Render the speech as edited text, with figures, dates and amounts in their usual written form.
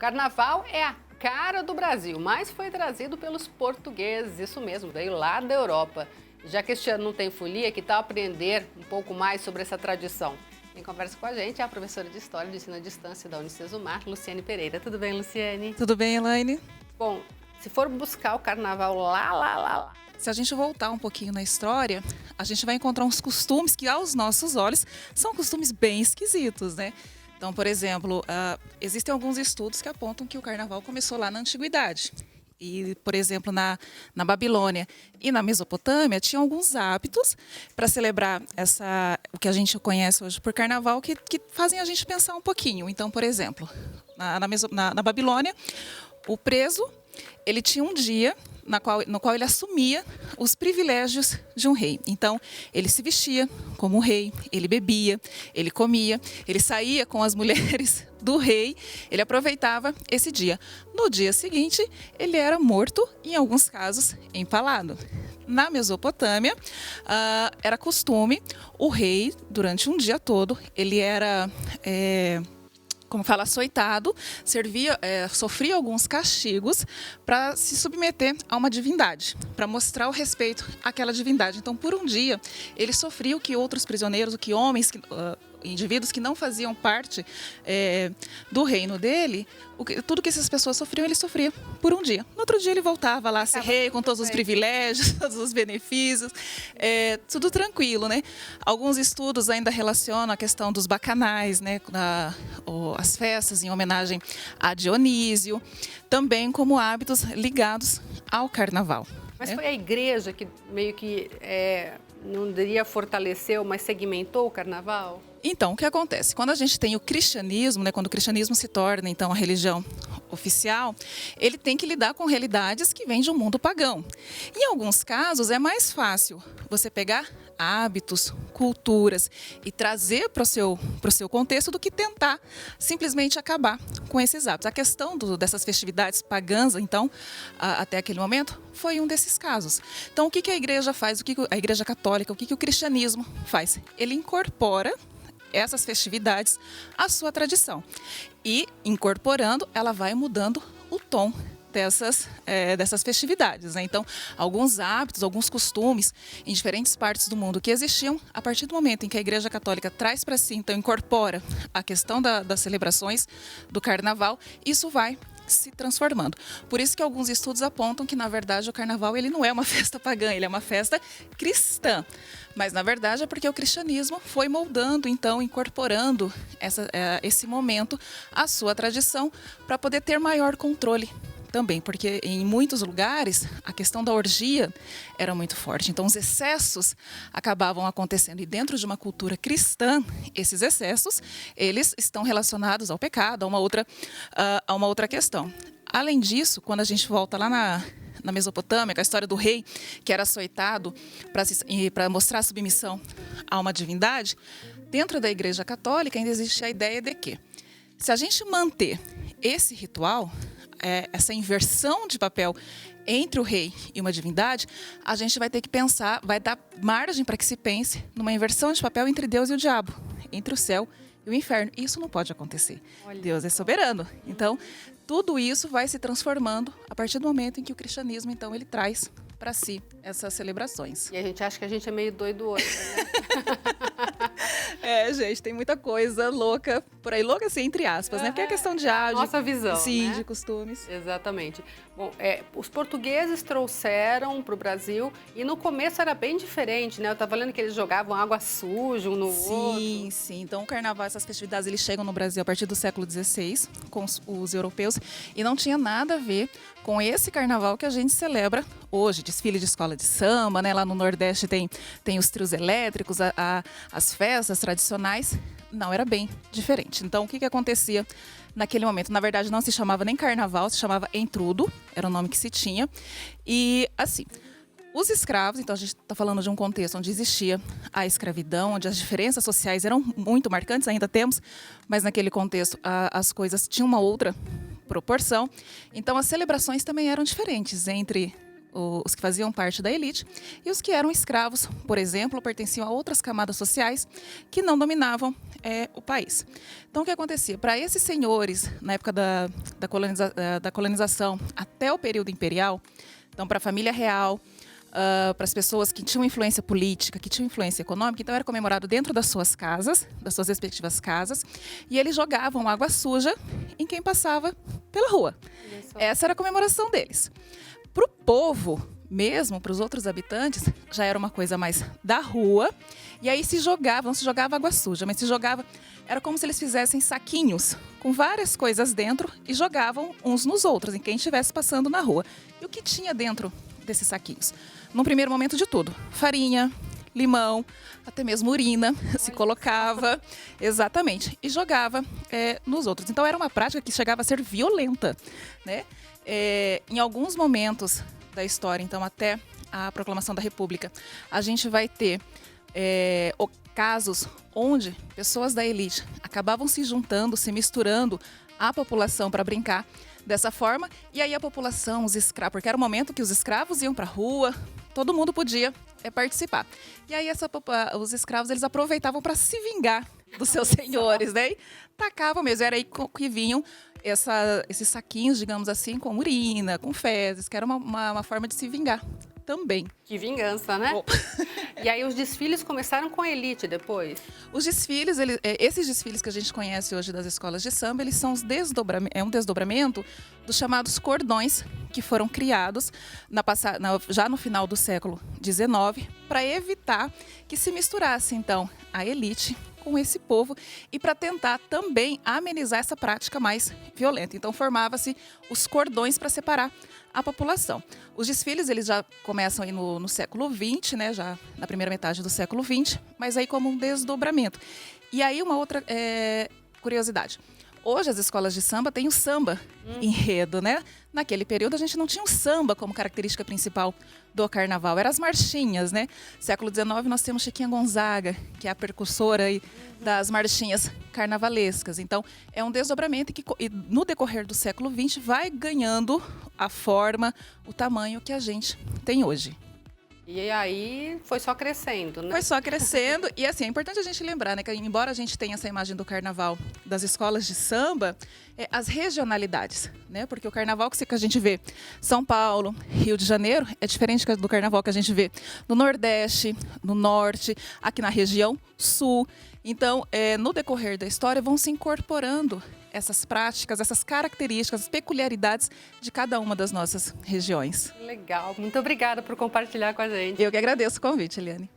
Carnaval é a cara do Brasil, mas foi trazido pelos portugueses, isso mesmo, veio lá da Europa. Já que este ano não tem folia, que tal aprender um pouco mais sobre essa tradição? Quem conversa com a gente é a professora de História de Ensino à Distância da Unicesumar, Luciane Pereira. Tudo bem, Luciane? Tudo bem, Elaine? Bom, se for buscar o carnaval lá. Se a gente voltar um pouquinho na história, a gente vai encontrar uns costumes que, aos nossos olhos, são costumes bem esquisitos, né? Então, por exemplo, existem alguns estudos que apontam que o carnaval começou lá na Antiguidade. E, por exemplo, na Babilônia e na Mesopotâmia, tinham alguns hábitos para celebrar o que a gente conhece hoje por carnaval, que fazem a gente pensar um pouquinho. Então, por exemplo, na Babilônia, o preso ele tinha um dia no qual ele assumia os privilégios de um rei. Então, ele se vestia como um rei, ele bebia, ele comia, ele saía com as mulheres do rei, ele aproveitava esse dia. No dia seguinte, ele era morto, em alguns casos, empalado. Na Mesopotâmia, era costume o rei, durante um dia todo, ele era açoitado, sofria alguns castigos para se submeter a uma divindade, para mostrar o respeito àquela divindade. Então, por um dia, ele sofria o que outros prisioneiros, indivíduos que não faziam parte do reino dele, tudo que essas pessoas sofriam, ele sofria por um dia. No outro dia ele voltava lá a ser rei, com todos os privilégios, todos os benefícios, tudo tranquilo, né? Alguns estudos ainda relacionam a questão dos bacanais, né? As festas em homenagem a Dionísio, também como hábitos ligados ao carnaval. Mas foi a igreja que meio que não diria fortaleceu, mas segmentou o carnaval? Então, o que acontece? Quando a gente tem o cristianismo, né, quando o cristianismo se torna, então, a religião oficial, ele tem que lidar com realidades que vêm de um mundo pagão. Em alguns casos, é mais fácil você pegar hábitos, culturas e trazer para o seu contexto do que tentar simplesmente acabar com esses hábitos. A questão dessas festividades pagãs, então, até aquele momento, foi um desses casos. Então, o que a igreja faz? A igreja católica, o que o cristianismo faz? Ele incorpora essas festividades à sua tradição. E, incorporando, ela vai mudando o tom dessas festividades, né? Então, alguns hábitos, alguns costumes em diferentes partes do mundo que existiam, a partir do momento em que a Igreja Católica traz para si, então incorpora a questão das celebrações do carnaval, isso vai se transformando. Por isso que alguns estudos apontam que, na verdade, o carnaval ele não é uma festa pagã, ele é uma festa cristã. Mas, na verdade, é porque o cristianismo foi moldando, então, incorporando esse momento à sua tradição para poder ter maior controle também, porque em muitos lugares a questão da orgia era muito forte. Então, os excessos acabavam acontecendo. E dentro de uma cultura cristã, esses excessos, eles estão relacionados ao pecado, a uma outra questão. Além disso, quando a gente volta lá na Mesopotâmia, com a história do rei que era açoitado para mostrar a submissão a uma divindade, dentro da Igreja Católica ainda existe a ideia de que, se a gente manter esse ritual, essa inversão de papel entre o rei e uma divindade, a gente vai ter que pensar, vai dar margem para que se pense numa inversão de papel entre Deus e o diabo, entre o céu e o inferno. Isso não pode acontecer. Olha, Deus é soberano. Então, tudo isso vai se transformando a partir do momento em que o cristianismo, então, ele traz para si essas celebrações. E a gente acha que a gente é meio doido hoje, né? Gente, tem muita coisa louca por aí, louca assim, entre aspas, né? Porque é questão de hábito. Nossa visão, sim, né? De costumes. Exatamente. Bom, os portugueses trouxeram para o Brasil e no começo era bem diferente, né? Eu estava lendo que eles jogavam água suja um no outro. Sim. Então, o carnaval, essas festividades, eles chegam no Brasil a partir do século XVI, com os europeus, e não tinha nada a ver com esse carnaval que a gente celebra hoje, desfile de escola de samba, né? Lá no Nordeste tem os trios elétricos, as festas tradicionais. Não, era bem diferente. Então, o que acontecia naquele momento? Na verdade, não se chamava nem carnaval, se chamava entrudo, era o nome que se tinha. E, assim, os escravos, então a gente está falando de um contexto onde existia a escravidão, onde as diferenças sociais eram muito marcantes, ainda temos, mas naquele contexto as coisas tinham uma outra proporção. Então, as celebrações também eram diferentes entre os que faziam parte da elite, e os que eram escravos, por exemplo, pertenciam a outras camadas sociais que não dominavam o país. Então, o que acontecia? Para esses senhores, na época da colonização até o período imperial, então para a família real, para as pessoas que tinham influência política, que tinham influência econômica, então era comemorado dentro das suas casas, das suas respectivas casas, e eles jogavam água suja em quem passava pela rua. Essa era a comemoração deles. Para o povo mesmo, para os outros habitantes, já era uma coisa mais da rua, e aí não se jogava água suja, mas se jogava, era como se eles fizessem saquinhos com várias coisas dentro e jogavam uns nos outros, em quem estivesse passando na rua. E o que tinha dentro desses saquinhos? Num primeiro momento de tudo, farinha, limão, até mesmo urina, se colocava, exatamente, e jogava nos outros. Então era uma prática que chegava a ser violenta, né? Em alguns momentos da história, então até a proclamação da República, a gente vai ter casos onde pessoas da elite acabavam se juntando, se misturando à população para brincar dessa forma, e aí a população, os escravos, porque era o momento que os escravos iam para a rua, todo mundo podia participar. E aí os escravos, eles aproveitavam para se vingar dos seus senhores, né? E tacavam mesmo, era aí que vinham esses saquinhos, digamos assim, com urina, com fezes, que era uma forma de se vingar também. Que vingança, né? Oh. E aí os desfiles começaram com a elite depois? Os desfiles, esses desfiles que a gente conhece hoje das escolas de samba, eles são um desdobramento dos chamados cordões que foram criados já no final do século XIX para evitar que se misturasse, então, a elite com esse povo e para tentar também amenizar essa prática mais violenta. Então formava-se os cordões para separar a população. Os desfiles eles já começam aí no século XX, né, já na primeira metade do século XX, mas aí como um desdobramento. E aí uma outra curiosidade. Hoje as escolas de samba têm o samba enredo, né? Naquele período a gente não tinha o samba como característica principal do carnaval, eram as marchinhas, né? Século XIX nós temos Chiquinha Gonzaga, que é a precursora aí das marchinhas carnavalescas. Então é um desdobramento e no decorrer do século XX vai ganhando a forma, o tamanho que a gente tem hoje. E aí foi só crescendo, né? Foi só crescendo. E assim, é importante a gente lembrar, né, que embora a gente tenha essa imagem do carnaval das escolas de samba, as regionalidades, né? Porque o carnaval que a gente vê São Paulo, Rio de Janeiro, é diferente do carnaval que a gente vê no Nordeste, no Norte, aqui na região Sul. Então, no decorrer da história, vão se incorporando essas práticas, essas características, as peculiaridades de cada uma das nossas regiões. Legal. Muito obrigada por compartilhar com a gente. Eu que agradeço o convite, Eliane.